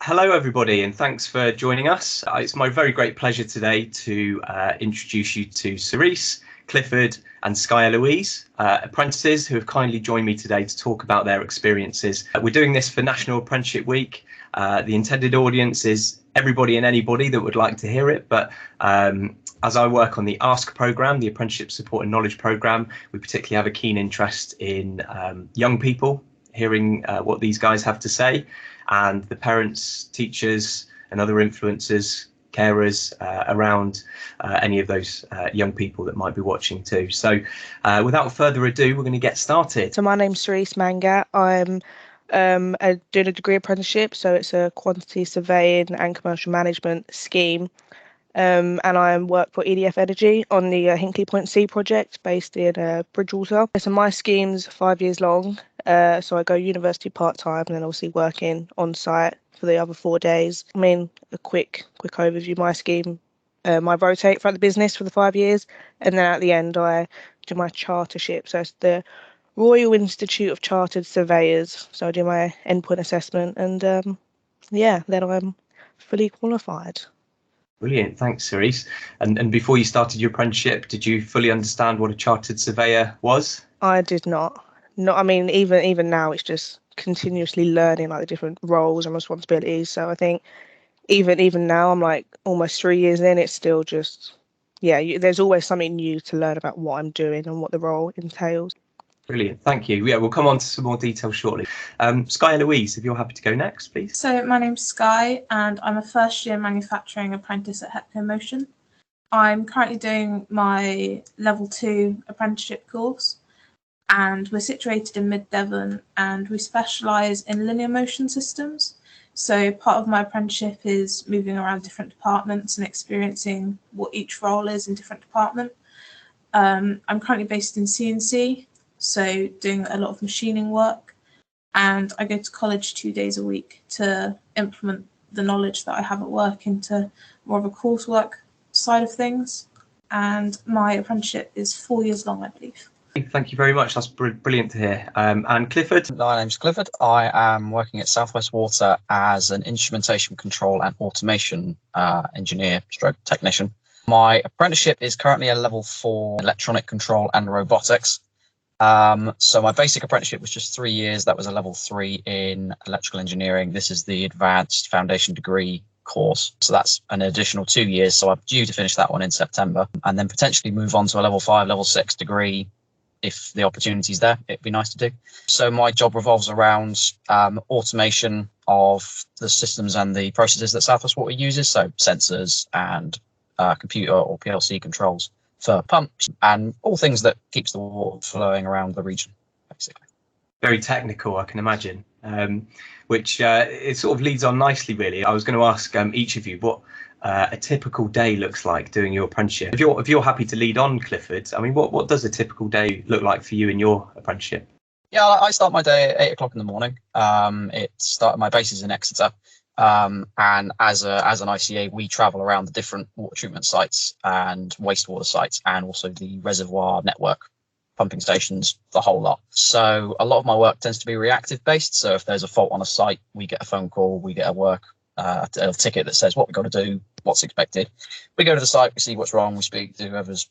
Hello everybody, and thanks for joining us. It's my very great pleasure today to introduce you to Cerise, Clifford and Sky Eloise, apprentices who have kindly joined me today to talk about their experiences. We're doing this for National Apprenticeship Week. The intended audience is everybody and anybody that would like to hear it, but as I work on the ASK programme, the Apprenticeship Support and Knowledge programme, we particularly have a keen interest in young people, hearing what these guys have to say, and the parents, teachers and other influencers, carers around any of those young people that might be watching too. So without further ado, we're going to get started. So my name's Cerise Mangat. I'm doing a degree apprenticeship, so it's a quantity surveying and commercial management scheme. And I work for EDF Energy on the Hinkley Point C project based in Bridgewater. So my scheme's 5 years long. So I go university part-time and then obviously working on site for the other 4 days. I mean, a quick overview. My scheme, I rotate throughout the business for the 5 years, and then at the end I do my chartership. So it's the Royal Institute of Chartered Surveyors. So I do my endpoint assessment, and then I'm fully qualified. Brilliant, thanks Cerise. And before you started your apprenticeship, did you fully understand what a chartered surveyor was? I did not. No, I mean, even now it's just continuously learning like the different roles and responsibilities. So I think even now I'm like almost 3 years in, it's still just, there's always something new to learn about what I'm doing and what the role entails. Brilliant, thank you. Yeah, we'll come on to some more detail shortly. Sky and Louise, if you're happy to go next, please. So my name's Sky and I'm a first year manufacturing apprentice at Hepco Motion. I'm currently doing my level 2 apprenticeship course, and we're situated in Mid Devon and we specialise in linear motion systems. So part of my apprenticeship is moving around different departments and experiencing what each role is in different department. I'm currently based in CNC, so doing a lot of machining work, and I go to college 2 days a week to implement the knowledge that I have at work into more of a coursework side of things. And my apprenticeship is 4 years long, I believe. Thank you very much. That's brilliant to hear. And Clifford? My name's Clifford. I am working at South West Water as an instrumentation control and automation engineer stroke technician. My apprenticeship is currently a level 4 electronic control and robotics. So my basic apprenticeship was just 3 years. That was a level 3 in electrical engineering. This is the advanced foundation degree course. So that's an additional 2 years. So I'm due to finish that one in September and then potentially move on to a level 5, level 6 degree if the opportunity's there. It'd be nice to do. So my job revolves around automation of the systems and the processes that South West Water uses. So sensors and computer or PLC controls for pumps and all things that keeps the water flowing around the region, basically. Very technical, I can imagine, which it sort of leads on nicely, really. I was going to ask each of you what a typical day looks like doing your apprenticeship. If you're happy to lead on, Clifford, I mean, what does a typical day look like for you in your apprenticeship? Yeah, I start my day at 8 o'clock in the morning. My base is in Exeter. And as an ICA, we travel around the different water treatment sites and wastewater sites, and also the reservoir network, pumping stations, the whole lot. So a lot of my work tends to be reactive based. So if there's a fault on a site, we get a phone call, we get a ticket that says what we've got to do, what's expected. We go to the site, we see what's wrong, we speak to whoever's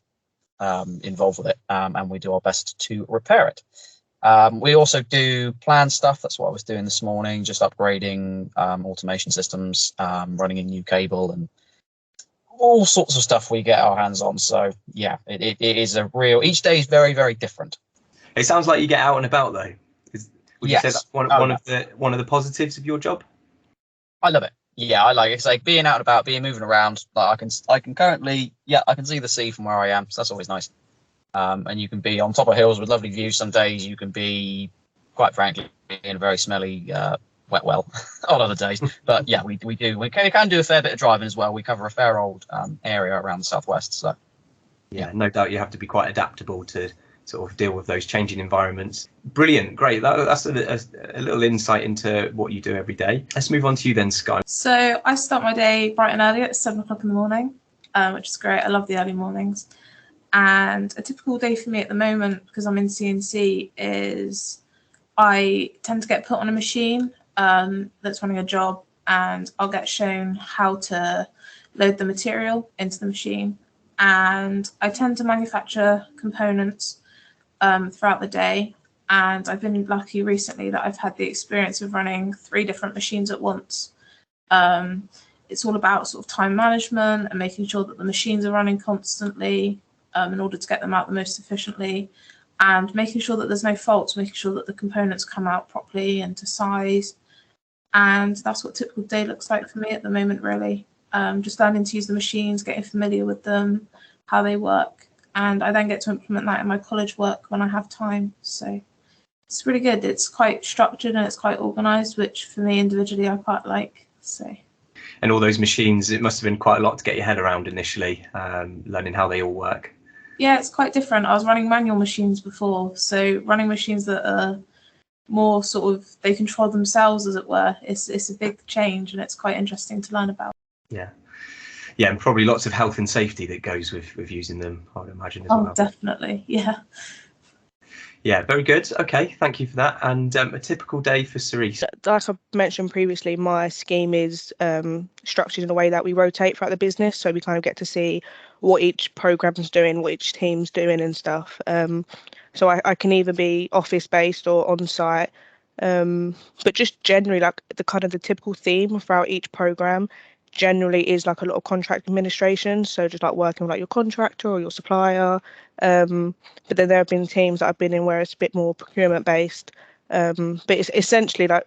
involved with it, and we do our best to repair it. We also do planned stuff. That's what I was doing this morning, just upgrading automation systems, running a new cable and all sorts of stuff we get our hands on. So yeah, it is a real, each day is very, very different. It sounds like you get out and about though. Would you say that's one of the positives of your job? I love it. Yeah, I like it. It's like being out and about, moving around. Like I can currently, I can see the sea from where I am. So that's always nice. And you can be on top of hills with lovely views. Some days you can be, quite frankly, in a very smelly wet well on other days. But yeah, we can do a fair bit of driving as well. We cover a fair old area around the southwest. So yeah, no doubt you have to be quite adaptable to sort of deal with those changing environments. Brilliant, great. That's a little insight into what you do every day. Let's move on to you then, Sky. So I start my day bright and early at 7 o'clock in the morning, which is great. I love the early mornings. And a typical day for me at the moment, because I'm in CNC, is I tend to get put on a machine that's running a job and I'll get shown how to load the material into the machine. And I tend to manufacture components throughout the day. And I've been lucky recently that I've had the experience of running 3 different machines at once. It's all about sort of time management and making sure that the machines are running constantly in order to get them out the most efficiently, and making sure that there's no faults, making sure that the components come out properly and to size. And that's what a typical day looks like for me at the moment, really. Just learning to use the machines, getting familiar with them, how they work. And I then get to implement that in my college work when I have time. So it's really good. It's quite structured and it's quite organised, which for me individually I quite like. So. And all those machines, it must have been quite a lot to get your head around initially, learning how they all work. Yeah, it's quite different. I was running manual machines before, so running machines that are more sort of, they control themselves, as it were. It's a big change, and it's quite interesting to learn about. Yeah, and probably lots of health and safety that goes with using them, I would imagine, as well. Oh, definitely, yeah. Yeah, very good. Okay, thank you for that. And a typical day for Cerise? Like I mentioned previously, my scheme is structured in a way that we rotate throughout the business, so we kind of get to see what each program's doing, what each team's doing and stuff. So I can either be office-based or on-site, but just generally, like the typical theme throughout each program generally is like a lot of contract administration, so just like working with like your contractor or your supplier. But then there have been teams that I've been in where it's a bit more procurement based, but it's essentially like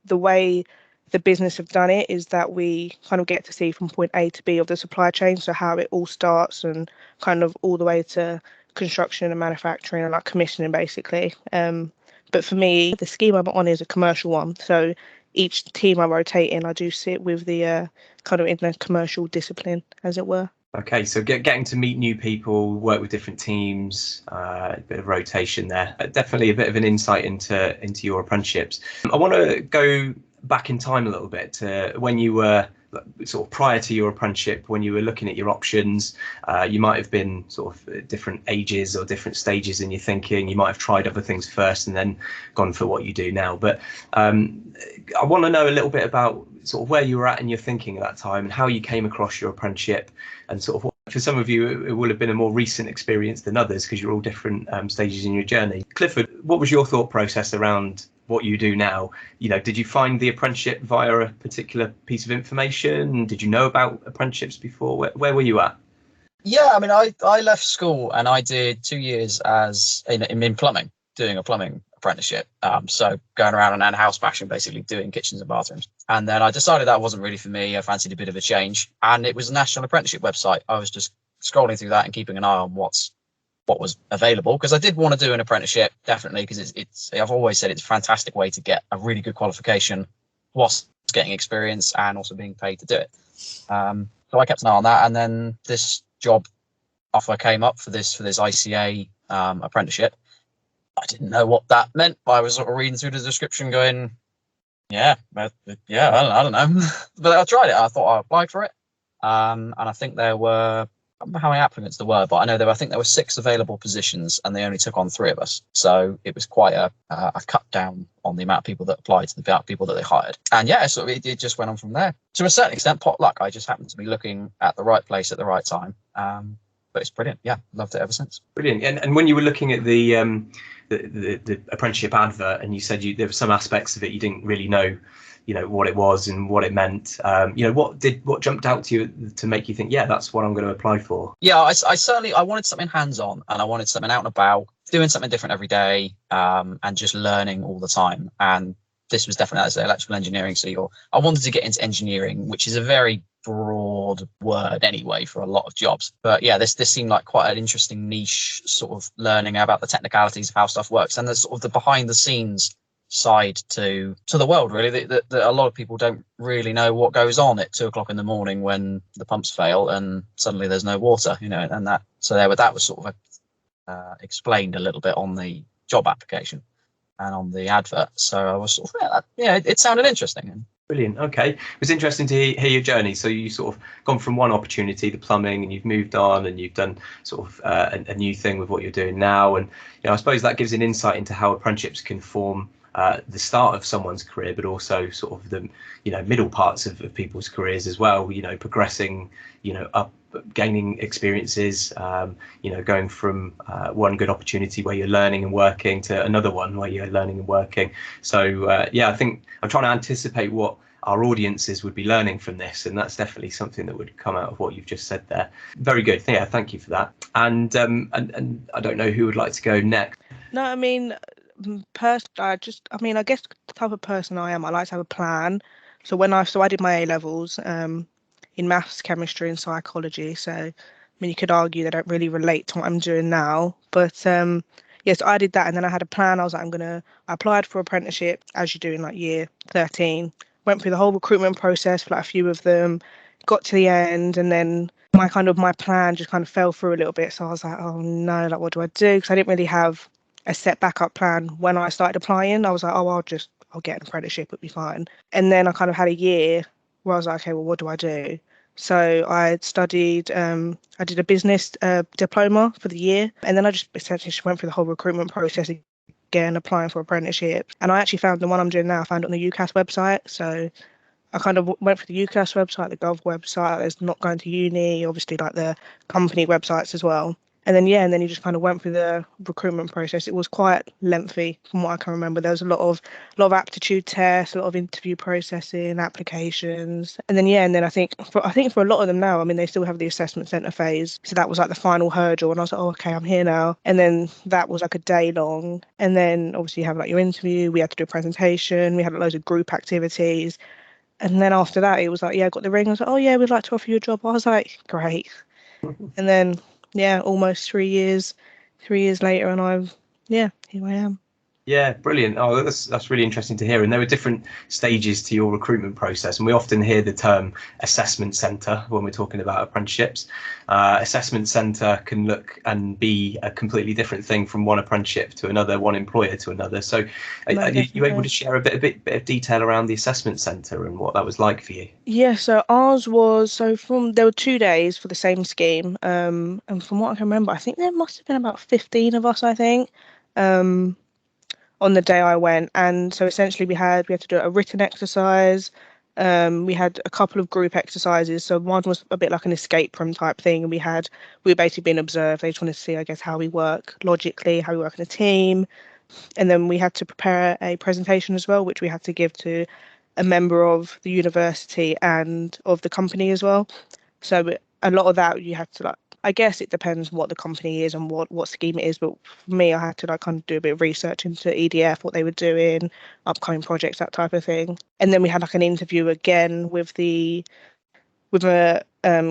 the way the business have done it is that we kind of get to see from point A to B of the supply chain, so how it all starts and kind of all the way to construction and manufacturing and like commissioning basically. But for me, the scheme I'm on is a commercial one, so each team I rotate in, I do sit with the kind of in the commercial discipline, as it were. Okay, so getting to meet new people, work with different teams, a bit of rotation there. Definitely a bit of an insight into your apprenticeships. I want to go back in time a little bit to when you were sort of prior to your apprenticeship, when you were looking at your options. You might have been sort of different ages or different stages in your thinking. You might have tried other things first and then gone for what you do now. But I want to know a little bit about sort of where you were at in your thinking at that time and how you came across your apprenticeship, and sort of for some of you it will have been a more recent experience than others because you're all different stages in your journey. Clifford, what was your thought process around what you do now? You know, did you find the apprenticeship via a particular piece of information? Did you know about apprenticeships before? Where were you at? Yeah, I mean, I left school and I did 2 years as in plumbing, doing a plumbing apprenticeship. So going around and house bashing, basically doing kitchens and bathrooms. And then I decided that wasn't really for me. I fancied a bit of a change, and it was a National Apprenticeship website. I was just scrolling through that and keeping an eye on what was available, because I did want to do an apprenticeship, definitely, because it's I've always said it's a fantastic way to get a really good qualification whilst getting experience and also being paid to do it. So I kept an eye on that, and then this job offer came up for this ICA apprenticeship. I didn't know what that meant. I was sort of reading through the description going, I don't know. But I tried it. I thought I applied for it. And I think there were, I don't know how many applicants there were, but I know I think there were 6 available positions and they only took on 3 of us. So it was quite a cut down on the amount of people that applied to the amount of people that they hired. And so it just went on from there. To a certain extent, pot luck. I just happened to be looking at the right place at the right time. But it's brilliant. Yeah, loved it ever since. Brilliant. And when you were looking at the apprenticeship advert, and you said there were some aspects of it you didn't really know, what it was and what it meant. What jumped out to you to make you think, that's what I'm going to apply for? Yeah, I certainly wanted something hands-on, and I wanted something out and about, doing something different every day, and just learning all the time. And this was definitely, as electrical engineering. So I wanted to get into engineering, which is a very broad word anyway for a lot of jobs. But this seemed like quite an interesting niche, sort of learning about the technicalities of how stuff works and the sort of the behind the scenes side to the world, really, that a lot of people don't really know what goes on at 2 o'clock in the morning when the pumps fail and suddenly there's no water, and that was sort of explained a little bit on the job application and on the advert. So I was sort of, it sounded interesting. Brilliant. Okay. It was interesting to hear your journey. So you sort of gone from one opportunity, the plumbing, and you've moved on and you've done sort of a new thing with what you're doing now. And I suppose that gives an insight into how apprenticeships can form the start of someone's career, but also sort of the middle parts of people's careers as well. Progressing, up, gaining experiences. Going from one good opportunity where you're learning and working to another one where you're learning and working. So I think I'm trying to anticipate what our audiences would be learning from this, and that's definitely something that would come out of what you've just said there. Very good. Yeah, thank you for that. And I don't know who would like to go next. No, I mean, I guess the type of person I am, I like to have a plan. So I did my A levels in maths, chemistry, and psychology. So I mean, you could argue they don't really relate to what I'm doing now, but yes, I did that, and then I had a plan. I was like, I applied for apprenticeship as you do in like year 13. Went through the whole recruitment process for like a few of them, got to the end, and then my plan just kind of fell through a little bit. So I was like, oh no, like what do I do? Because I didn't really have a set backup plan when I started applying. I was like, oh, I'll get an apprenticeship, it'll be fine. And then I kind of had a year where I was like, okay, well, what do I do? So I studied, I did a business diploma for the year, and then I just essentially went through the whole recruitment process again, applying for apprenticeships. And I actually found the one I'm doing now, I found it on the UCAS website. So I kind of went for the UCAS website, the Gov website. There's not going to uni, obviously like the company websites as well. And then you just kind of went through the recruitment process. It was quite lengthy from what I can remember. There was a lot of aptitude tests, a lot of interview processing, applications. And then I think for a lot of them now, I mean, they still have the assessment centre phase. So that was like the final hurdle. And I was like, oh, okay, I'm here now. And then that was like a day long. And then obviously you have like your interview. We had to do a presentation. We had loads of group activities. And then after that, it was like, yeah, I got the ring. I was like, oh yeah, we'd like to offer you a job. I was like, great. And then almost 3 years later, and here I am. Yeah, brilliant. Oh, that's really interesting to hear. And there were different stages to your recruitment process, and we often hear the term assessment centre when we're talking about apprenticeships. Assessment centre can look and be a completely different thing from one apprenticeship to another, one employer to another. So are you able to share a bit of detail around the assessment centre and what that was like for you? Yeah, so ours was, there were 2 days for the same scheme. And from what I can remember, I think there must have been about 15 of us, I think. On the day I went, and so essentially we had to do a written exercise. We had a couple of group exercises. So one was a bit like an escape room type thing, and we were basically being observed. They just wanted to see, I guess, how we work logically, how we work in a team, and then we had to prepare a presentation as well, which we had to give to a member of the university and of the company as well. So a lot of that you had to I guess it depends what the company is and what scheme it is, but for me, I had to kind of do a bit of research into EDF, what they were doing, upcoming projects, that type of thing. And then we had an interview again with a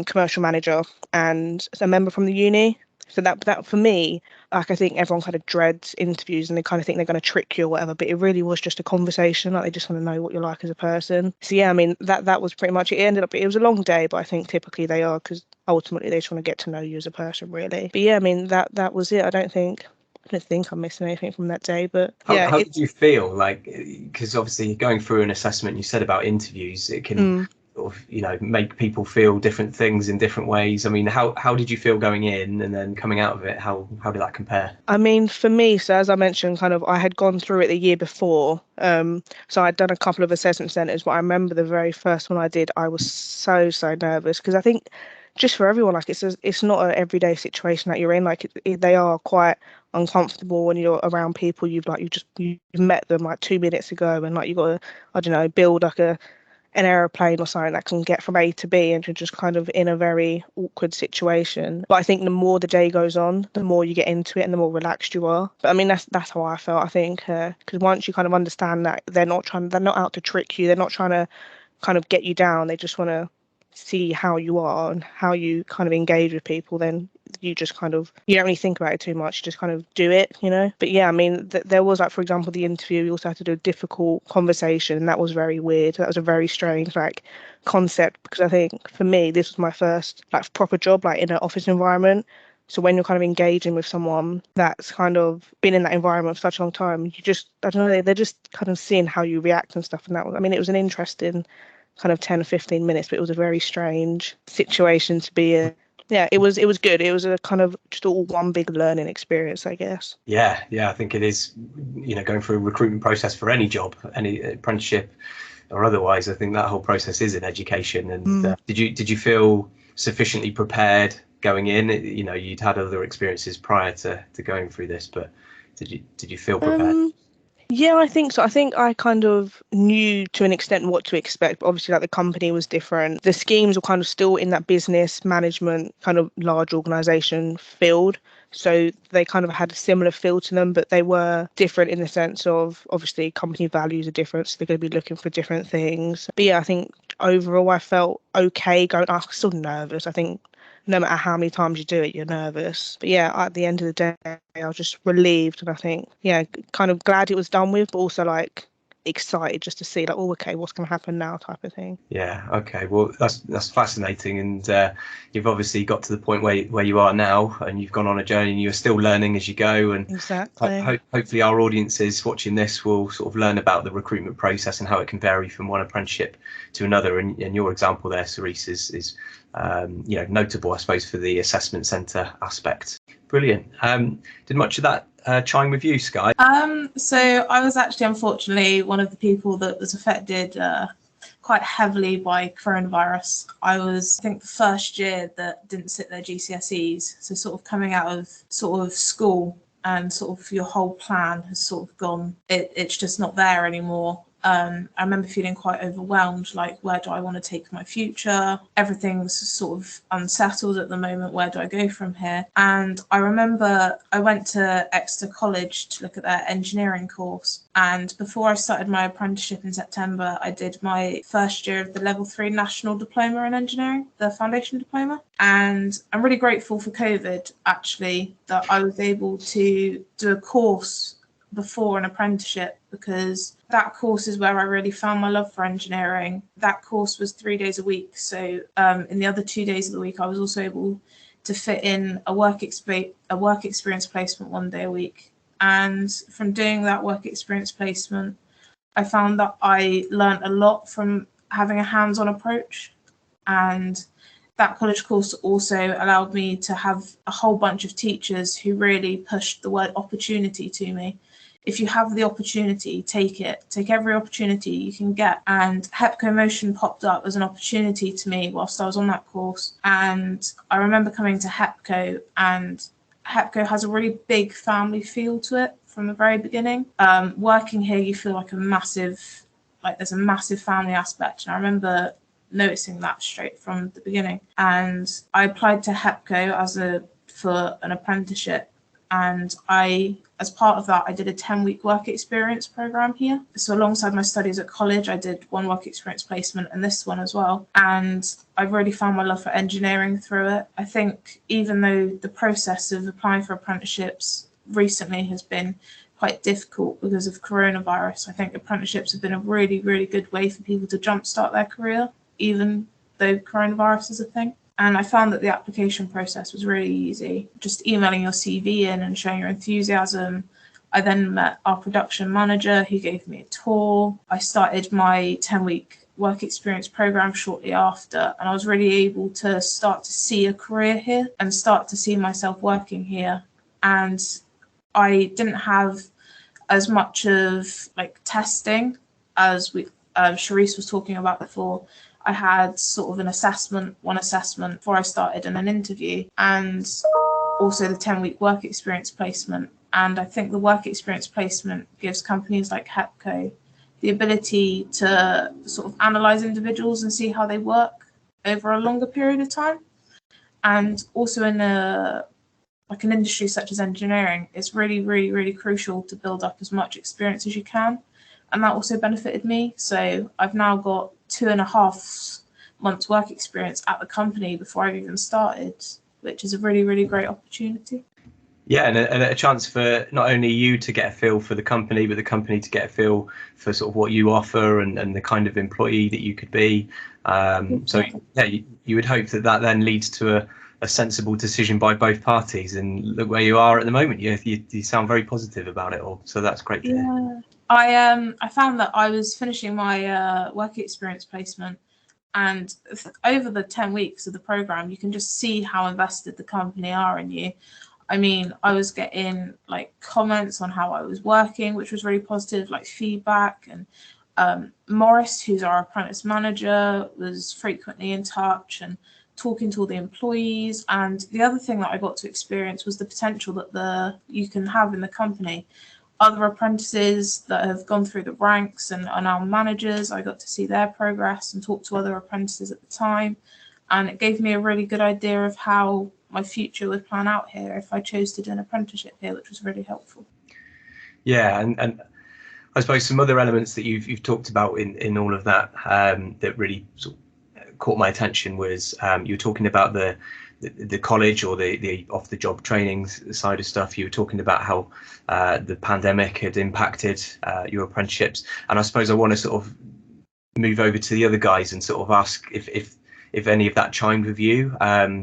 commercial manager and a member from the uni. So that for me, I think everyone kind of dreads interviews and they kind of think they're going to trick you or whatever, but it really was just a conversation. They just want to know what you're like as a person. So yeah, I mean, that was pretty much it. It was a long day, but I think typically they are, because ultimately they just want to get to know you as a person, really. But yeah, I mean, that was it. I don't think I'm missing anything from that day, but yeah. How did you feel? Because obviously going through an assessment, you said about interviews, it can sort of, make people feel different things in different ways. I mean, how did you feel going in and then coming out of it? How did that compare? I mean, for me, so as I mentioned, kind of I had gone through it the year before. So I'd done a couple of assessment centres, but I remember the very first one I did, I was so nervous, because I think just for everyone, it's not an everyday situation that you're in. They are quite uncomfortable when you're around people you've met them 2 minutes ago, and you got to, I don't know, build an aeroplane or something that can get from A to B, and you're just kind of in a very awkward situation. But I think the more the day goes on, the more you get into it and the more relaxed you are. But I mean, that's how I felt, I think, because once you kind of understand that they're not out to trick you, they're not trying to kind of get you down, they just want to see how you are and how you kind of engage with people, then you just kind of, you don't really think about it too much, you just kind of do it, But yeah, I mean, there was for example, the interview, you also had to do a difficult conversation, and that was very weird. That was a very strange concept, because I think for me, this was my first proper job in an office environment. So when you're kind of engaging with someone that's kind of been in that environment for such a long time, you just, I don't know, they're just kind of seeing how you react and stuff. And that was, I mean, it was an interesting kind of 10 or 15 minutes, but it was a very strange situation to be in. yeah, it was good. It was a kind of just all one big learning experience, I guess. Yeah, I think it is. Going through a recruitment process for any job, any apprenticeship or otherwise, I think that whole process is an education. And did you feel sufficiently prepared going in? You'd had other experiences prior to going through this, but did you feel prepared? Yeah, I think so. I think I kind of knew to an extent what to expect, but obviously like the company was different. The schemes were kind of still in that business management kind of large organisation field. So they kind of had a similar feel to them, but they were different in the sense of obviously company values are different, so they're going to be looking for different things. But yeah, I think overall I felt okay going. I was still nervous. I think no matter how many times you do it, you're nervous. But yeah, at the end of the day, I was just relieved, and I think, yeah, kind of glad it was done with, but also like excited just to see like, oh, okay, what's going to happen now type of thing. Yeah, okay, well that's fascinating, and you've obviously got to the point where you are now, and you've gone on a journey and you're still learning as you go, and exactly. Hopefully our audiences watching this will sort of learn about the recruitment process and how it can vary from one apprenticeship to another, and your example there, Cerise, is notable, I suppose, for the assessment centre aspect. Brilliant. Did much of that chime with you, Sky? So I was actually, unfortunately, one of the people that was affected quite heavily by coronavirus. I was, I think, the first year that didn't sit their GCSEs. So sort of coming out of sort of school and sort of your whole plan has sort of gone, it's just not there anymore. I remember feeling quite overwhelmed, like, where do I want to take my future? Everything's sort of unsettled at the moment. Where do I go from here? And I remember I went to Exeter College to look at their engineering course. And before I started my apprenticeship in September, I did my first year of the Level 3 National Diploma in Engineering, the Foundation Diploma. And I'm really grateful for COVID, actually, that I was able to do a course before an apprenticeship, because that course is where I really found my love for engineering. That course was 3 days a week, so in the other 2 days of the week I was also able to fit in a work experience placement 1 day a week. And from doing that work experience placement, I found that I learned a lot from having a hands-on approach, and that college course also allowed me to have a whole bunch of teachers who really pushed the word opportunity to me. If you have the opportunity, take it. Take every opportunity you can get. And HEPCO Motion popped up as an opportunity to me whilst I was on that course. And I remember coming to HEPCO, and HEPCO has a really big family feel to it from the very beginning. Working here, you feel like there's a massive family aspect. And I remember noticing that straight from the beginning. And I applied to HEPCO for an apprenticeship. And as part of that, I did a 10-week work experience program here. So alongside my studies at college, I did one work experience placement and this one as well. And I really found my love for engineering through it. I think even though the process of applying for apprenticeships recently has been quite difficult because of coronavirus, I think apprenticeships have been a really, really good way for people to jumpstart their career, even though coronavirus is a thing. And I found that the application process was really easy, just emailing your CV in and showing your enthusiasm. I then met our production manager, who gave me a tour. I started my 10-week work experience program shortly after, and I was really able to start to see a career here and start to see myself working here. And I didn't have as much of like testing as Charisse was talking about before. I had sort of one assessment before I started and an interview, and also the 10-week work experience placement. And I think the work experience placement gives companies like HEPCO the ability to sort of analyse individuals and see how they work over a longer period of time. And also in an industry such as engineering, it's really, really, really crucial to build up as much experience as you can. And that also benefited me. So I've now got 2.5 months work experience at the company before I've even started, which is a really, really great opportunity. Yeah, and a chance for not only you to get a feel for the company, but the company to get a feel for sort of what you offer and the kind of employee that you could be. So yeah, you would hope that then leads to a sensible decision by both parties. And look where you are at the moment. You sound very positive about it all, so that's great to hear. I found that I was finishing my work experience placement, And over the 10 weeks of the program, you can just see how invested the company are in you. I mean, I was getting like comments on how I was working, which was really positive, like feedback. And Morris, who's our apprentice manager, was frequently in touch and talking to all the employees. And the other thing that I got to experience was the potential that you can have in the company. Other apprentices that have gone through the ranks and are now managers, I got to see their progress and talk to other apprentices at the time. And it gave me a really good idea of how my future would plan out here if I chose to do an apprenticeship here, which was really helpful. Yeah, and I suppose some other elements that you've talked about in all of that that really sort of caught my attention was you were talking about the college or the off-the-job training side of stuff. You were talking about how the pandemic had impacted your apprenticeships, and I suppose I want to sort of move over to the other guys and sort of ask if any of that chimed with you.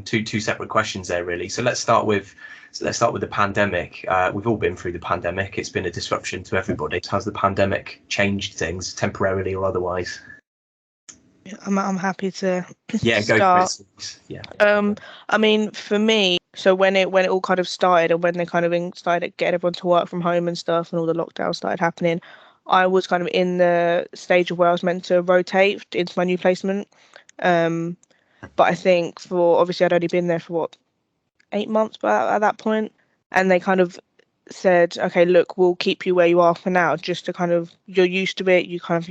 Two separate questions there, really. So let's start with the pandemic. We've all been through the pandemic. It's been a disruption to everybody. Has the pandemic changed things temporarily or otherwise? I'm happy to go start. for it. Yeah. I mean, for me, so when it all kind of started, and when they kind of started getting everyone to work from home and stuff, and all the lockdowns started happening, I was kind of in the stage of where I was meant to rotate into my new placement. But I think obviously I'd only been there for 8 months, but at that point, and they kind of said, okay, look, we'll keep you where you are for now, just to kind of, you're used to it, you have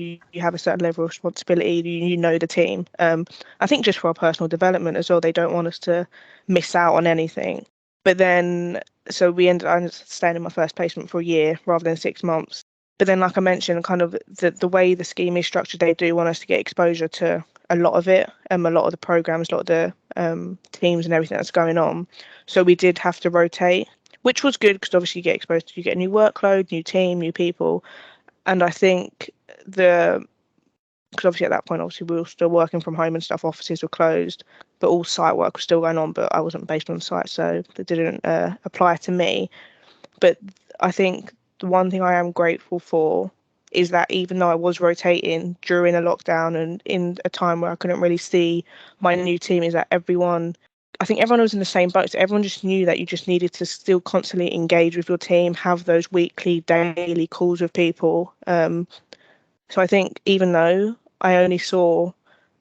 a certain level of responsibility, you know the team. I think just for our personal development as well, they don't want us to miss out on anything. But then, so I ended up staying in my first placement for a year rather than 6 months. But then, like I mentioned, kind of the way the scheme is structured, they do want us to get exposure to a lot of it, a lot of the programs, a lot of the teams and everything that's going on. So we did have to rotate, which was good because obviously you get a new workload, new team, new people. And I think because obviously at that point, obviously we were still working from home and stuff, offices were closed, but all site work was still going on, but I wasn't based on site, so that didn't apply to me. But I think the one thing I am grateful for is that even though I was rotating during a lockdown and in a time where I couldn't really see my new team, is that I think everyone was in the same boat. So everyone just knew that you just needed to still constantly engage with your team, have those weekly, daily calls with people. So I think even though I only saw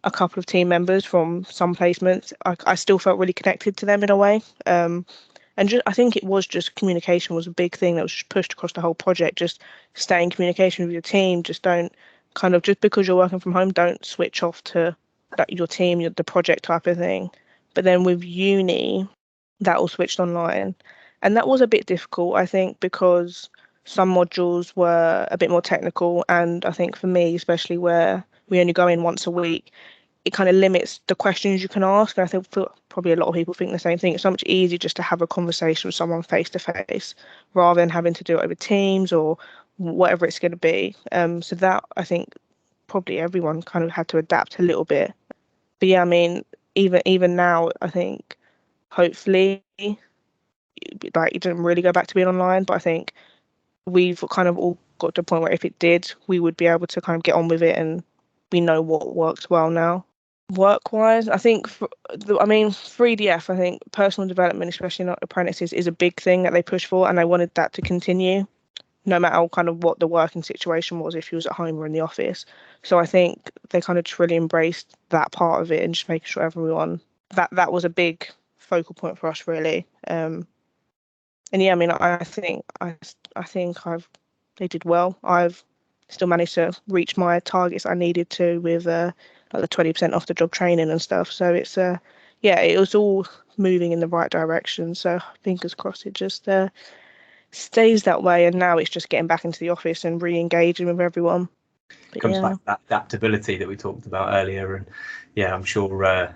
a couple of team members from some placements, I still felt really connected to them in a way. And I think it was just communication was a big thing that was just pushed across the whole project. Just stay in communication with your team. Just don't just because you're working from home, don't switch off to your team, the project type of thing. But then with uni, that all switched online. And that was a bit difficult, I think, because some modules were a bit more technical. And I think for me, especially where we only go in once a week, it kind of limits the questions you can ask. And I think probably a lot of people think the same thing. It's so much easier just to have a conversation with someone face to face rather than having to do it over Teams or whatever it's going to be. So that I think probably everyone kind of had to adapt a little bit. But yeah, I mean, even now, I think hopefully like it didn't really go back to being online, but I think we've kind of all got to a point where if it did, we would be able to kind of get on with it, and we know what works well now. Work-wise, I think for EDF, I think personal development, especially not apprentices, is a big thing that they push for, and they wanted that to continue no matter kind of what the working situation was, if you was at home or in the office. So I think they kind of just really embraced that part of it and just making sure everyone, that was a big focal point for us, really. And yeah, I mean, I think they did well. I've still managed to reach my targets I needed to with like the 20% off the job training and stuff. So it's it was all moving in the right direction. So fingers crossed it just stays that way, and now it's just getting back into the office and re-engaging with everyone. But comes back to that adaptability that we talked about earlier, and yeah, I'm sure I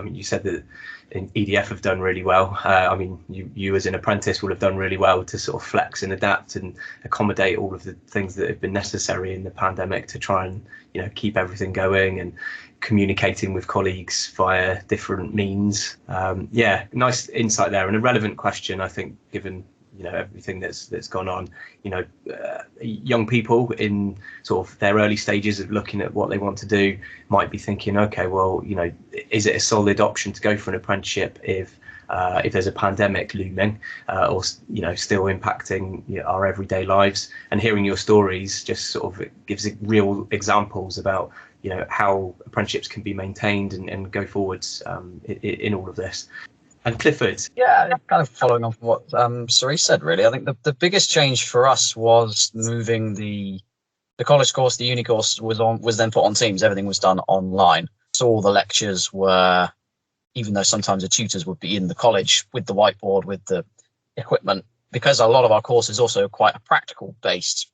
mean, you said that in EDF have done really well. I mean, you as an apprentice will have done really well to sort of flex and adapt and accommodate all of the things that have been necessary in the pandemic to try and, you know, keep everything going and communicating with colleagues via different means. Nice insight there, and a relevant question, I think, given everything that's gone on. Young people in sort of their early stages of looking at what they want to do might be thinking, okay, well, is it a solid option to go for an apprenticeship if there's a pandemic looming, or still impacting our everyday lives? And hearing your stories just sort of gives real examples about how apprenticeships can be maintained and go forwards in all of this. And Clifford. Yeah, kind of following on from what Cerise said, really. I think the biggest change for us was moving the college course, the uni course was then put on Teams. Everything was done online. So all the lectures were, even though sometimes the tutors would be in the college with the whiteboard, with the equipment, because a lot of our course is also quite a practical based,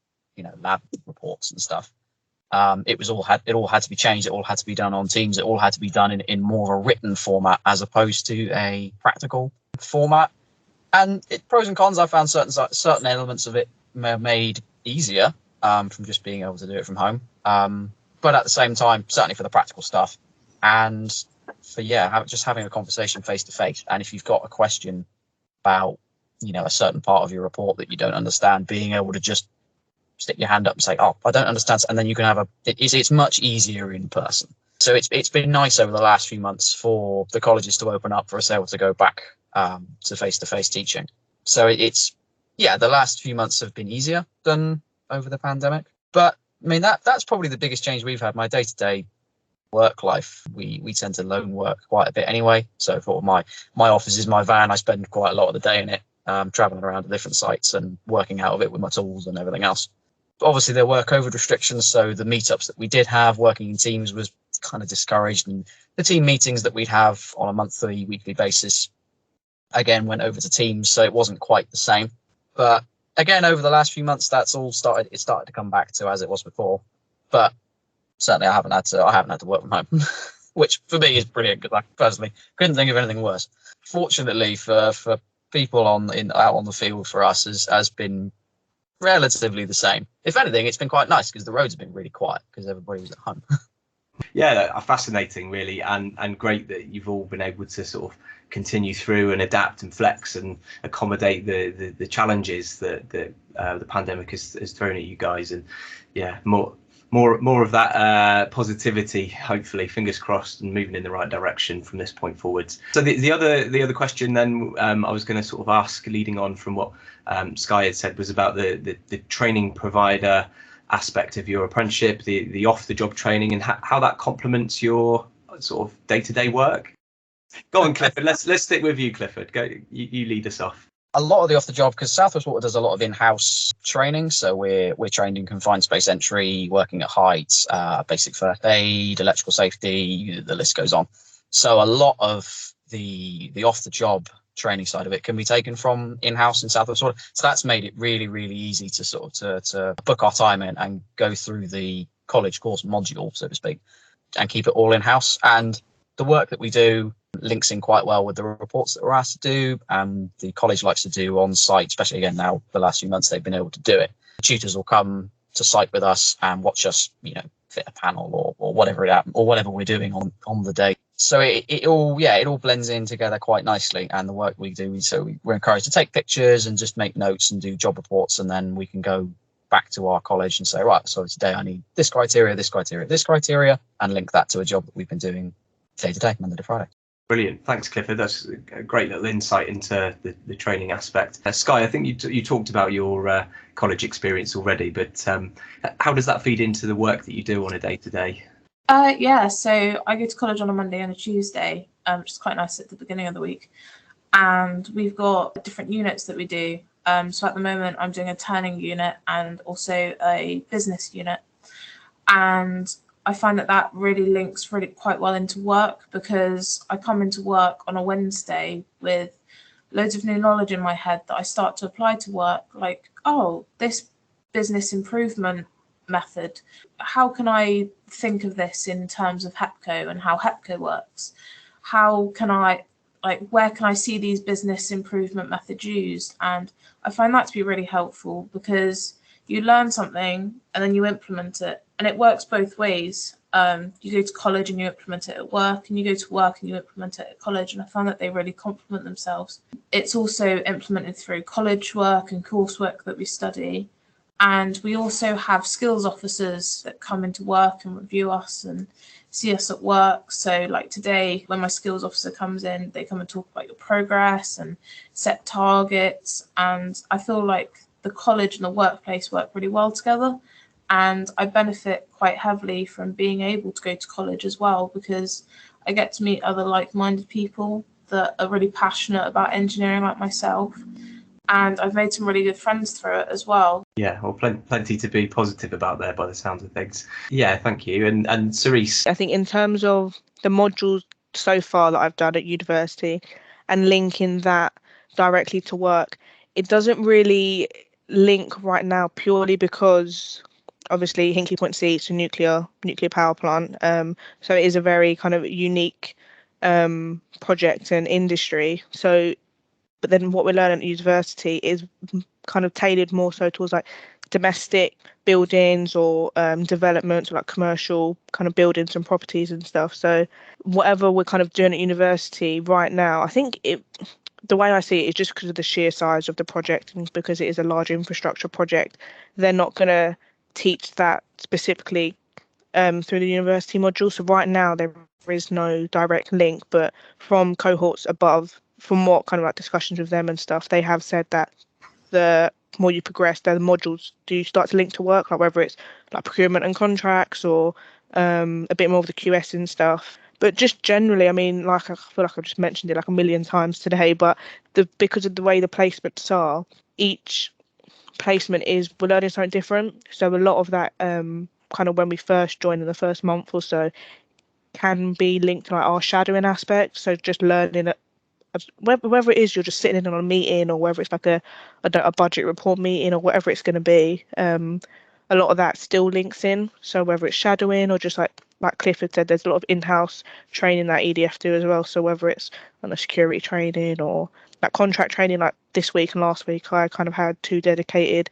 lab reports and stuff. It all had to be changed. It all had to be done on Teams. It all had to be done in more of a written format as opposed to a practical format. And pros and cons, I found certain elements of it made easier from just being able to do it from home. But at the same time, certainly for the practical stuff, and for just having a conversation face to face. And if you've got a question about a certain part of your report that you don't understand, being able to just stick your hand up and say, "Oh, I don't understand," and then you can have it's much easier in person. So it's been nice over the last few months for the colleges to open up for us able to go back to face-to-face teaching. So the last few months have been easier than over the pandemic. But I mean that's probably the biggest change we've had. My day-to-day work life, we tend to lone work quite a bit anyway. So for my office is my van. I spend quite a lot of the day in it, traveling around to different sites and working out of it with my tools and everything else. Obviously, there were COVID restrictions, so the meetups that we did have working in teams was kind of discouraged, and the team meetings that we'd have on a monthly, weekly basis, again, went over to Teams, so it wasn't quite the same. But again, over the last few months, it started to come back to as it was before. But certainly, I haven't had to work from home, which for me is brilliant because I personally couldn't think of anything worse. Fortunately, for people out on the field, for us has been relatively the same. If anything, it's been quite nice because the roads have been really quiet because everybody was at home. Yeah, fascinating, really, and great that you've all been able to sort of continue through and adapt and flex and accommodate the challenges that the pandemic has thrown at you guys. And more of that positivity, hopefully, fingers crossed, and moving in the right direction from this point forwards. So the other question then I was going to sort of ask, leading on from what Sky had said, was about the training provider aspect of your apprenticeship, the off-the-job training, and how that complements your sort of day-to-day work. Go on, Clifford. Let's stick with you, Clifford. Go, you lead us off. A lot of the off-the-job, because South West Water does a lot of in-house training, so we're trained in confined space entry, working at heights, basic first aid, electrical safety, the list goes on. So a lot of the off-the-job training side of it can be taken from in-house in South West Water. So that's made it really, really easy to sort of to book our time in and go through the college course module, so to speak, and keep it all in-house. And the work that we do links in quite well with the reports that we're asked to do, and the college likes to do on site, especially again now the last few months they've been able to do it. The tutors will come to site with us and watch us, fit a panel or whatever we're doing on the day. So it all blends in together quite nicely. And the work we do, so we're encouraged to take pictures and just make notes and do job reports, and then we can go back to our college and say, right, so today I need this criteria, this criteria, this criteria, and link that to a job that we've been doing day to day, Monday to Friday. Brilliant. Thanks, Clifford. That's a great little insight into the training aspect. Sky, I think you talked about your college experience already, but how does that feed into the work that you do on a day-to-day? So I go to college on a Monday and a Tuesday, which is quite nice at the beginning of the week. And we've got different units that we do. So at the moment, I'm doing a turning unit and also a business unit. And I find that really links really quite well into work, because I come into work on a Wednesday with loads of new knowledge in my head that I start to apply to work, like, oh, this business improvement method, how can I think of this in terms of HEPCO and how HEPCO works? How can I, where can I see these business improvement methods used? And I find that to be really helpful, because you learn something and then you implement it, and it works both ways. You go to college and you implement it at work, and you go to work and you implement it at college, and I found that they really complement themselves. It's also implemented through college work and coursework that we study, and we also have skills officers that come into work and review us and see us at work. So like today, when my skills officer comes in, they come and talk about your progress and set targets, and I feel like the college and the workplace work really well together. And I benefit quite heavily from being able to go to college as well, because I get to meet other like-minded people that are really passionate about engineering like myself. And I've made some really good friends through it as well. Yeah, well, plenty to be positive about there by the sounds of things. Yeah, thank you. And Cerise? I think in terms of the modules so far that I've done at university and linking that directly to work, it doesn't really link right now purely because obviously Hinkley Point C is a nuclear power plant. So it is a very kind of unique project and industry. So, but then what we're learning at university is kind of tailored more so towards like domestic buildings or developments, or like commercial kind of buildings and properties and stuff. So whatever we're kind of doing at university right now, I think the way I see it is just because of the sheer size of the project and because it is a large infrastructure project, they're not going to teach that specifically through the university module. So right now there is no direct link, but from cohorts above, from what kind of like discussions with them and stuff, they have said that the more you progress, the modules do start to link to work, like whether it's like procurement and contracts or a bit more of the QS and stuff. But just generally, I mean, like I feel like I've just mentioned it like a million times today, but because of the way the placements are, each placement we're learning something different. So a lot of that kind of when we first join in the first month or so can be linked to like our shadowing aspect. So just learning whether it is you're just sitting in on a meeting or whether it's like a budget report meeting or whatever it's going to be, a lot of that still links in. So whether it's shadowing or just like Clifford said, there's a lot of in-house training that EDF do as well. So whether it's on a security training or like contract training, like this week and last week, I kind of had 2 dedicated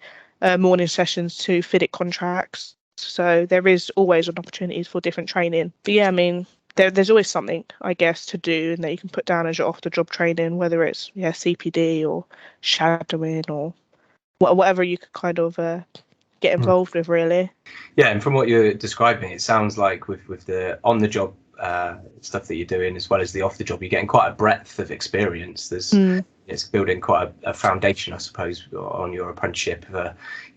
morning sessions to FIDIC contracts. So there is always an opportunities for different training. But yeah, I mean, there's always something, I guess, to do and that you can put down as your off-the-job training, whether it's CPD or shadowing or whatever you could kind of get involved with, really. Yeah, and from what you're describing, it sounds like with the on-the-job stuff that you're doing as well as the off-the-job, you're getting quite a breadth of experience. It's building quite a foundation, I suppose, on your apprenticeship.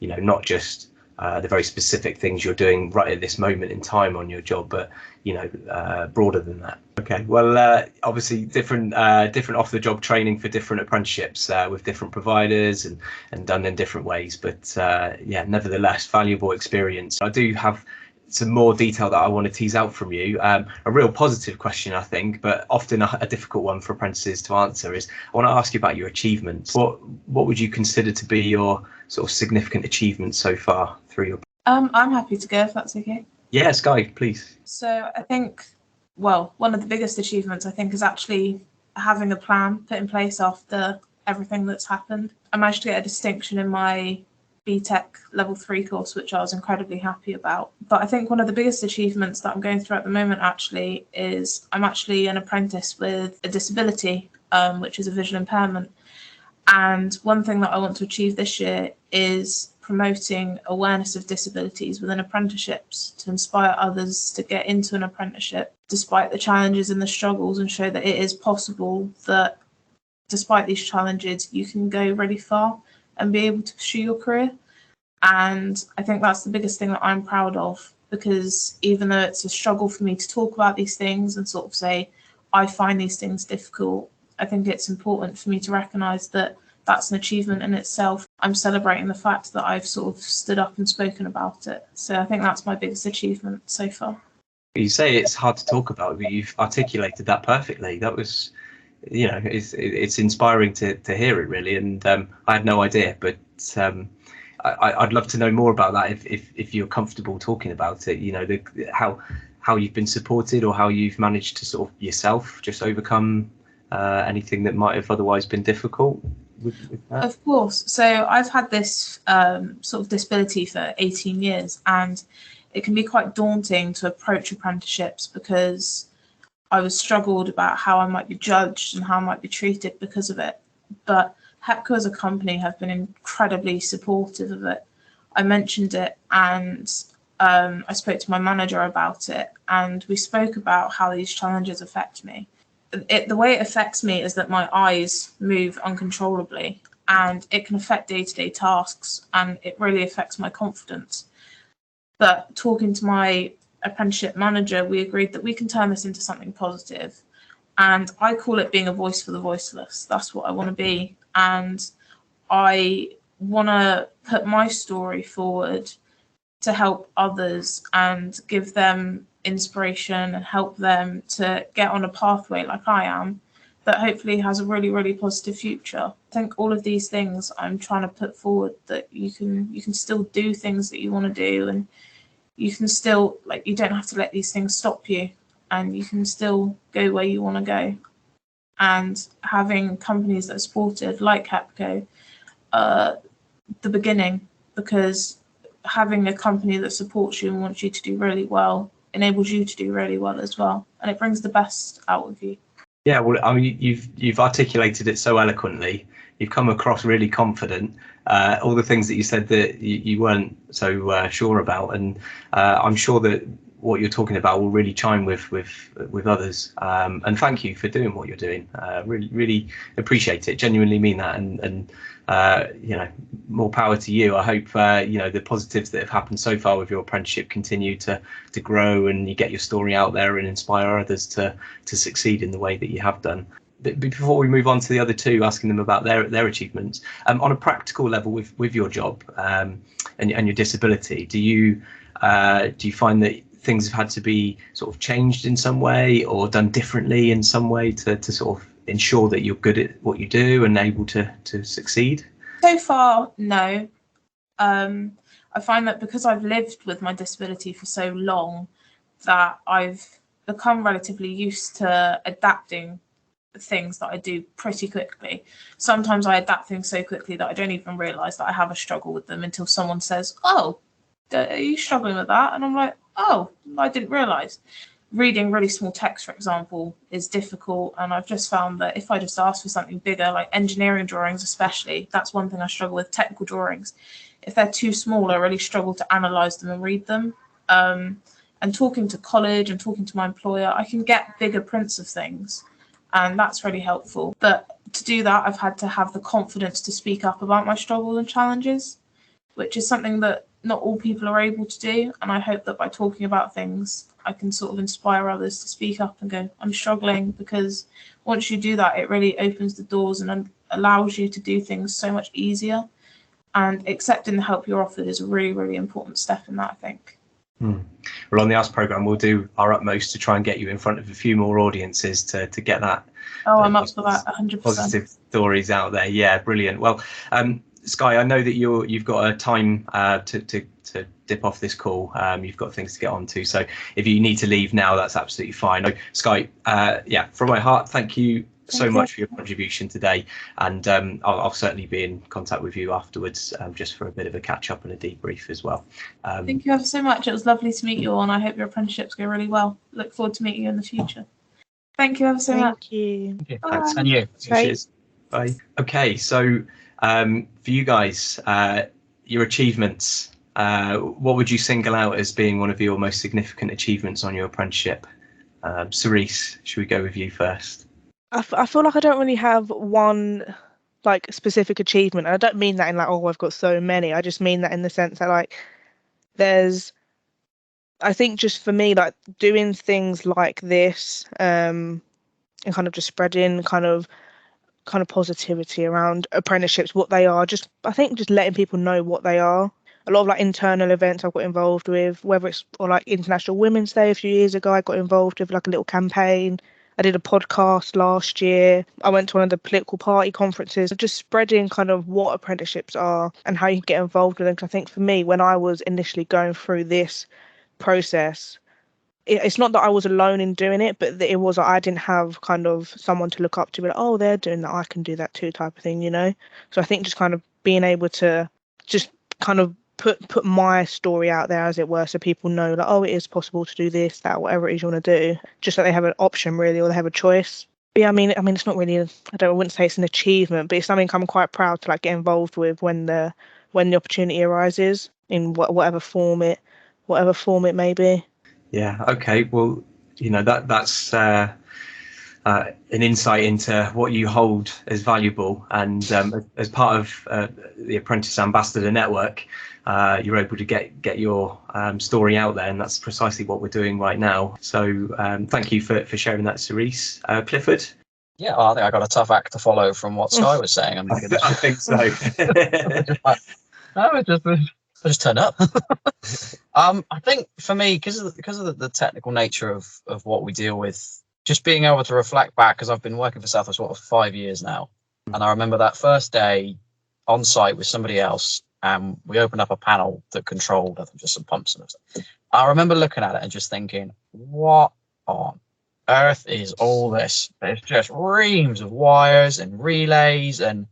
Not just the very specific things you're doing right at this moment in time on your job, but broader than that. Okay, well, obviously different off-the-job training for different apprenticeships with different providers and done in different ways, but nevertheless valuable experience. I do have some more detail that I want to tease out from you. A real positive question, I think, but often a difficult one for apprentices to answer is, I want to ask you about your achievements. What would you consider to be your sort of significant achievements so far through your... I'm happy to go if that's okay. Yeah, Sky, please. So I think, one of the biggest achievements I think is actually having a plan put in place after everything that's happened. I managed to get a distinction in my BTEC level 3 course, which I was incredibly happy about. But I think one of the biggest achievements that I'm going through at the moment actually is I'm actually an apprentice with a disability, which is a visual impairment. And one thing that I want to achieve this year is promoting awareness of disabilities within apprenticeships to inspire others to get into an apprenticeship despite the challenges and the struggles, and show that it is possible that despite these challenges you can go really far and be able to pursue your career. And I think that's the biggest thing that I'm proud of, because even though it's a struggle for me to talk about these things and sort of say I find these things difficult, I think it's important for me to recognise that that's an achievement in itself. I'm celebrating the fact that I've sort of stood up and spoken about it. So I think that's my biggest achievement so far. You say it's hard to talk about, but you've articulated that perfectly. That was, it's inspiring to hear it, really. And I had no idea, but I'd love to know more about that if you're comfortable talking about it. How you've been supported, or how you've managed to sort of yourself just overcome anything that might have otherwise been difficult. with that? Of course. So I've had this sort of disability for 18 years, and it can be quite daunting to approach apprenticeships because I was struggled about how I might be judged and how I might be treated because of it. But HEPCO as a company have been incredibly supportive of it. I mentioned it, and I spoke to my manager about it, and we spoke about how these challenges affect me. The way it affects me is that my eyes move uncontrollably, and it can affect day-to-day tasks, and it really affects my confidence. But talking to my apprenticeship manager, we agreed that we can turn this into something positive. And I call it being a voice for the voiceless. That's what I want to be. And I want to put my story forward to help others and give them inspiration and help them to get on a pathway like I am that hopefully has a really, really positive future. I think all of these things I'm trying to put forward, that you can still do things that you want to do, and you can still, like, you don't have to let these things stop you, and you can still go where you want to go. And having companies that are supported like HEPCO, the beginning, because having a company that supports you and wants you to do really well enables you to do really well as well, and it brings the best out of you. Yeah, well, I mean, you've articulated it so eloquently. You've come across really confident. All the things that you said that you weren't so sure about, and I'm sure that what you're talking about will really chime with others. And thank you for doing what you're doing. Really appreciate it. Genuinely mean that. And you know, more power to you. I hope you know, the positives that have happened so far with your apprenticeship continue to grow, and you get your story out there and inspire others to succeed in the way that you have done. But before we move on to the other two, asking them about their achievements, on a practical level with your job and your disability, do you find that things have had to be sort of changed in some way or done differently in some way to sort of ensure that you're good at what you do and able to succeed? So far, no. I find that because I've lived with my disability for so long, that I've become relatively used to adapting things that I do pretty quickly. Sometimes I adapt things so quickly that I don't even realise that I have a struggle with them until someone says, "Oh, are you struggling with that?" And I'm like, "Oh, I didn't realise." Reading really small text, for example, is difficult, and I've just found that if I just ask for something bigger, like engineering drawings especially, that's one thing I struggle with, technical drawings. If they're too small, I really struggle to analyse them and read them. And talking to college and talking to my employer, I can get bigger prints of things, and that's really helpful. But to do that, I've had to have the confidence to speak up about my struggles and challenges, which is something that not all people are able to do. And I hope that by talking about things, I can sort of inspire others to speak up and go, "I'm struggling," because once you do that, it really opens the doors and allows you to do things so much easier. And accepting the help you're offered is a really, really important step in that, I think. Well, on the Ask programme, we'll do our utmost to try and get you in front of a few more audiences to get that. Oh, I'm up for that, 100%. Positive stories out there. Yeah, brilliant. Well, Sky, I know that you've got a time to dip off this call. You've got things to get on to. So if you need to leave now, that's absolutely fine. No, Sky, yeah, from my heart, thank you so much for your contribution today. And I'll certainly be in contact with you afterwards, just for a bit of a catch up and a debrief as well. Thank you ever so much. It was lovely to meet you all, and I hope your apprenticeships go really well. Look forward to meeting you in the future. Thank you ever so much. Thank you. Thanks, and you. Cheers. Bye. Okay, so for you guys, your achievements, what would you single out as being one of your most significant achievements on your apprenticeship? Cerise, should we go with you first? I feel like I don't really have one like specific achievement. I don't mean that in like, oh, I've got so many. I just mean that in the sense that like I think just for me, like doing things like this and kind of just spreading kind of positivity around apprenticeships, what they are, just I think just letting people know what they are. A lot of like internal events I've got involved with, whether it's or like International Women's Day a few years ago, I got involved with like a little campaign. I did a podcast last year. I went to one of the political party conferences, just spreading kind of what apprenticeships are and how you can get involved with them. Because I think for me, when I was initially going through this process, it's not that I was alone in doing it, but it was I didn't have kind of someone to look up to, be like, oh, they're doing that, I can do that too, type of thing, you know. So I think just kind of being able to just kind of put my story out there, as it were, so people know that, oh, it is possible to do this, that, whatever it is you want to do, just so they have an option really, or they have a choice. But yeah, I mean, it's not really, I wouldn't say it's an achievement, but it's something I'm quite proud to like get involved with when the opportunity arises in whatever form it may be. Yeah. Okay. Well, that's an insight into what you hold as valuable, and as part of the Apprentice Ambassador Network, you're able to get your story out there, and that's precisely what we're doing right now. So thank you for sharing that, Cerise. Clifford? Yeah, well, I think I got a tough act to follow from what Sky was saying. I mean, I think so. I just turned up. I think for me, because of the technical nature of what we deal with, just being able to reflect back, because I've been working for South West Water for 5 years now, and I remember that first day on site with somebody else, and we opened up a panel that controlled, I think, just some pumps and stuff. I remember looking at it and just thinking, what on earth is all this? There's just reams of wires and relays, and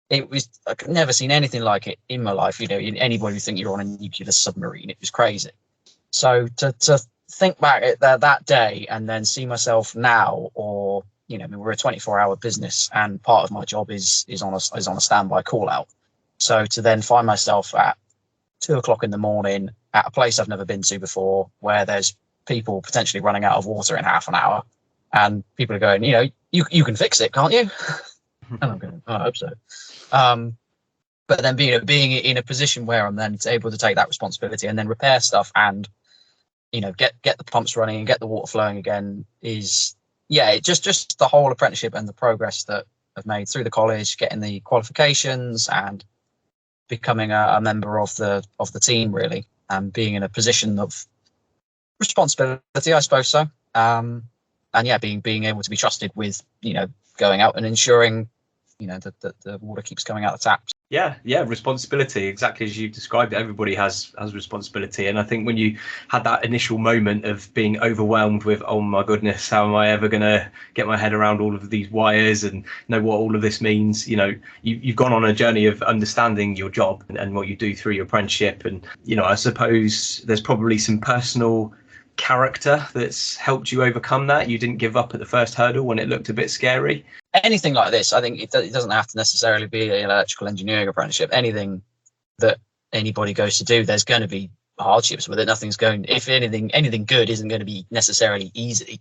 I've never seen anything like it in my life. Anybody would think you're on a nuclear submarine. It was crazy. So to think back at that day and then see myself now, or we're a 24-hour business, and part of my job is on a standby call out. So to then find myself at 2:00 in the morning at a place I've never been to before, where there's people potentially running out of water in half an hour, and people are going, you can fix it, can't you? And I'm going, I hope so. But then being in a position where I'm then able to take that responsibility and then repair stuff and get the pumps running and get the water flowing again is just the whole apprenticeship and the progress that I've made through the college, getting the qualifications and becoming a member of the team, really, and being in a position of responsibility, I suppose so. And being able to be trusted with going out and ensuring that the water keeps coming out the taps. Yeah, responsibility, exactly as you described it. Everybody has responsibility, and I think when you had that initial moment of being overwhelmed with, oh my goodness, how am I ever going to get my head around all of these wires and know what all of this means, you've gone on a journey of understanding your job and what you do through your apprenticeship. And I suppose there's probably some personal character that's helped you overcome that. You didn't give up at the first hurdle when it looked a bit scary. Anything like this, I think it doesn't have to necessarily be an electrical engineering apprenticeship. Anything that anybody goes to do, there's going to be hardships with it. If anything good isn't going to be necessarily easy.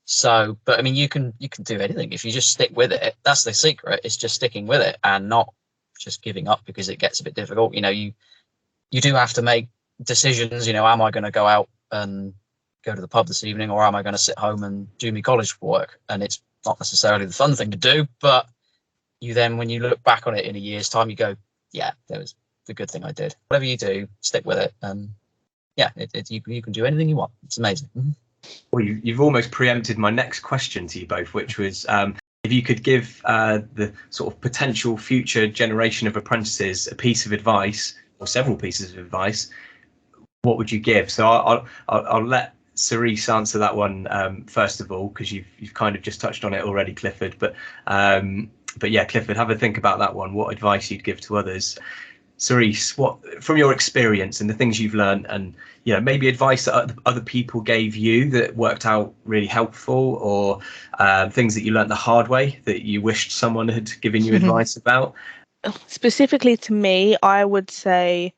So, but I mean, you can do anything if you just stick with it. That's the secret. It's just sticking with it and not just giving up because it gets a bit difficult. You do have to make decisions. Am I going to go out and go to the pub this evening, or am I going to sit home and do my college work? And it's not necessarily the fun thing to do, but when you look back on it in a year's time, you go, yeah, that was the good thing I did. Whatever you do, stick with it. And you can do anything you want. It's amazing. Well, you've almost preempted my next question to you both, which was if you could give the sort of potential future generation of apprentices a piece of advice, or several pieces of advice, what would you give? So I'll let Cerise answer that one first of all, because you've kind of just touched on it already, Clifford. But yeah, Clifford, have a think about that one. What advice you'd give to others? Cerise, what from your experience and the things you've learned, and maybe advice that other people gave you that worked out really helpful, or things that you learned the hard way that you wished someone had given you advice about. Specifically to me, I would say,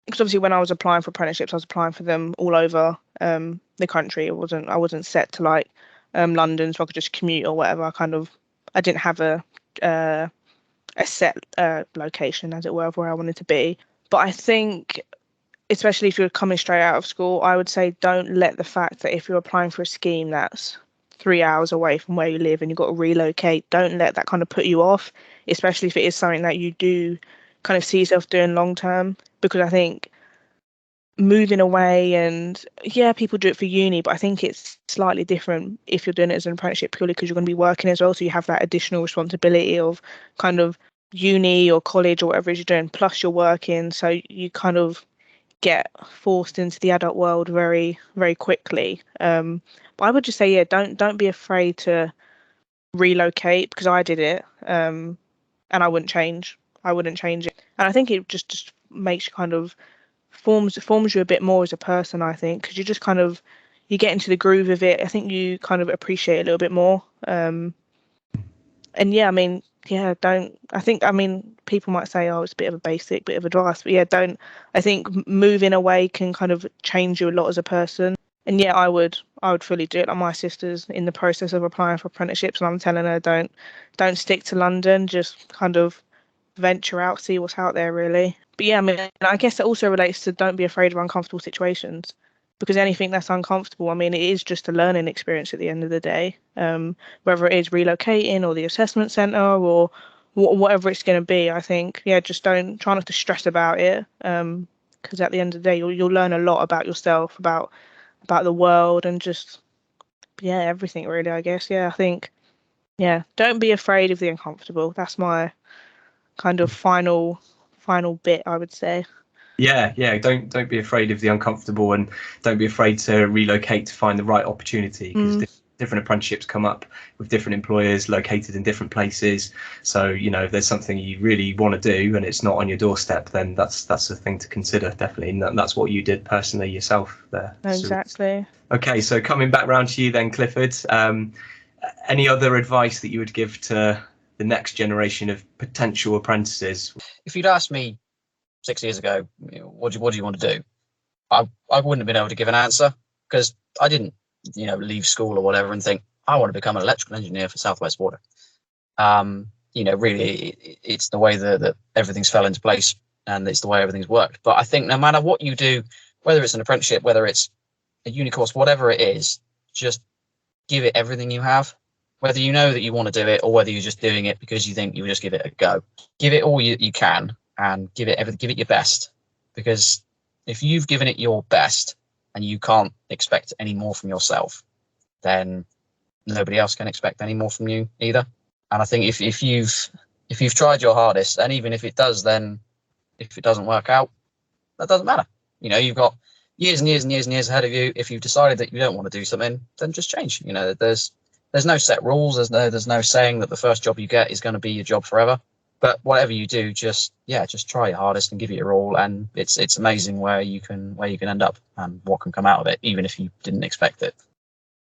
because obviously when I was applying for apprenticeships, I was applying for them all over the country. I wasn't set to like London, so I could just commute or whatever. I didn't have a set location, as it were, of where I wanted to be. But I think, especially if you're coming straight out of school, I would say don't let the fact that if you're applying for a scheme that's 3 hours away from where you live and you've got to relocate, don't let that kind of put you off, especially if it is something that you do kind of see yourself doing long term. Because I think moving away, and people do it for uni, but I think it's slightly different if you're doing it as an apprenticeship, purely because you're going to be working as well. So you have that additional responsibility of kind of uni or college or whatever it is you're doing, plus you're working. So you kind of, get forced into the adult world very, very quickly. But I would just say, yeah, don't be afraid to relocate, because I did it, and I wouldn't change it. And I think it just makes you kind of forms you a bit more as a person, I think, because you just kind of you get into the groove of it. I think you kind of appreciate it a little bit more. And yeah, I mean, yeah, don't. I mean, people might say, oh, it's a bit of a basic bit of advice, but yeah, don't. I think moving away can kind of change you a lot as a person. And yeah, I would fully do it. Like, my sister's in the process of applying for apprenticeships, and I'm telling her, don't stick to London, just kind of venture out, see what's out there, really. But yeah, I mean, I guess it also relates to don't be afraid of uncomfortable situations, because anything that's uncomfortable, I mean, it is just a learning experience at the end of the day. Whether it is relocating or the assessment centre or whatever it's going to be, I think, yeah, just try not to stress about it, because at the end of the day, you'll learn a lot about yourself, about the world, and just, yeah, everything really, I guess. Yeah, I think, yeah, don't be afraid of the uncomfortable. That's my kind of final bit, I would say. Yeah, don't be afraid of the uncomfortable, and don't be afraid to relocate to find the right opportunity, because different apprenticeships come up with different employers located in different places. So, you know, if there's something you really want to do and it's not on your doorstep, then that's a thing to consider, definitely. And that's what you did personally yourself there. Exactly. Okay, so coming back round to you then, Clifford, any other advice that you would give to the next generation of potential apprentices? If you'd asked me 6 years ago, what do you want to do? I wouldn't have been able to give an answer, because I didn't, leave school or whatever and think I want to become an electrical engineer for South West Water. Really, it's the way that everything's fell into place, and it's the way everything's worked. But I think no matter what you do, whether it's an apprenticeship, whether it's a uni course, whatever it is, just give it everything you have. Whether you know that you want to do it, or whether you're just doing it because you think you will just give it a go. Give it all you can, and give it everything. Give it your best, because if you've given it your best and you can't expect any more from yourself, then nobody else can expect any more from you either. And I think if you've tried your hardest, and even if it does, then if it doesn't work out, that doesn't matter. You've got years and years and years and years ahead of you. If you've decided that you don't want to do something, then just change. There's no set rules. There's no saying that the first job you get is going to be your job forever. But whatever you do, just try your hardest and give it your all. And it's amazing where you can end up and what can come out of it, even if you didn't expect it.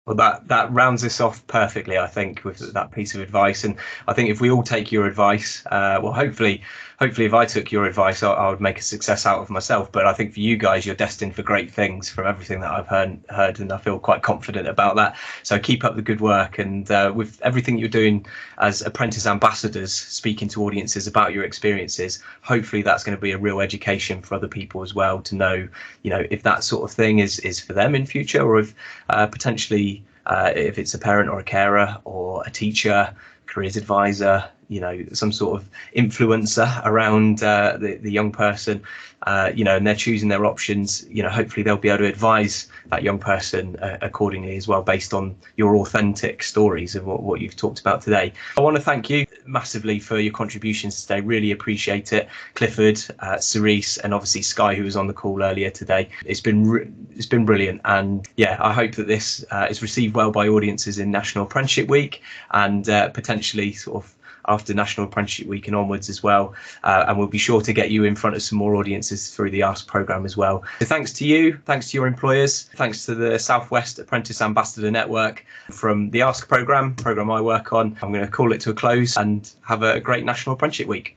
Well, that rounds this off perfectly, I think, with that piece of advice. And I think if we all take your advice, well, hopefully if I took your advice, I would make a success out of myself. But I think for you guys, you're destined for great things from everything that I've heard, and I feel quite confident about that. So keep up the good work, and with everything you're doing as apprentice ambassadors, speaking to audiences about your experiences, hopefully that's going to be a real education for other people as well, to know, if that sort of thing is for them in future, or if potentially if it's a parent or a carer or a teacher, careers advisor, some sort of influencer around the young person, and they're choosing their options, hopefully they'll be able to advise that young person accordingly as well, based on your authentic stories of what you've talked about today. I want to thank you massively for your contributions today. Really appreciate it. Clifford, Cerise, and obviously Sky, who was on the call earlier today. It's been brilliant, and yeah, I hope that this is received well by audiences in National Apprenticeship Week, and potentially sort of after National Apprenticeship Week and onwards as well. And we'll be sure to get you in front of some more audiences through the ASK programme as well. So thanks to you, thanks to your employers, thanks to the South West Apprentice Ambassador Network from the ASK programme I work on. I'm going to call it to a close, and have a great National Apprenticeship Week.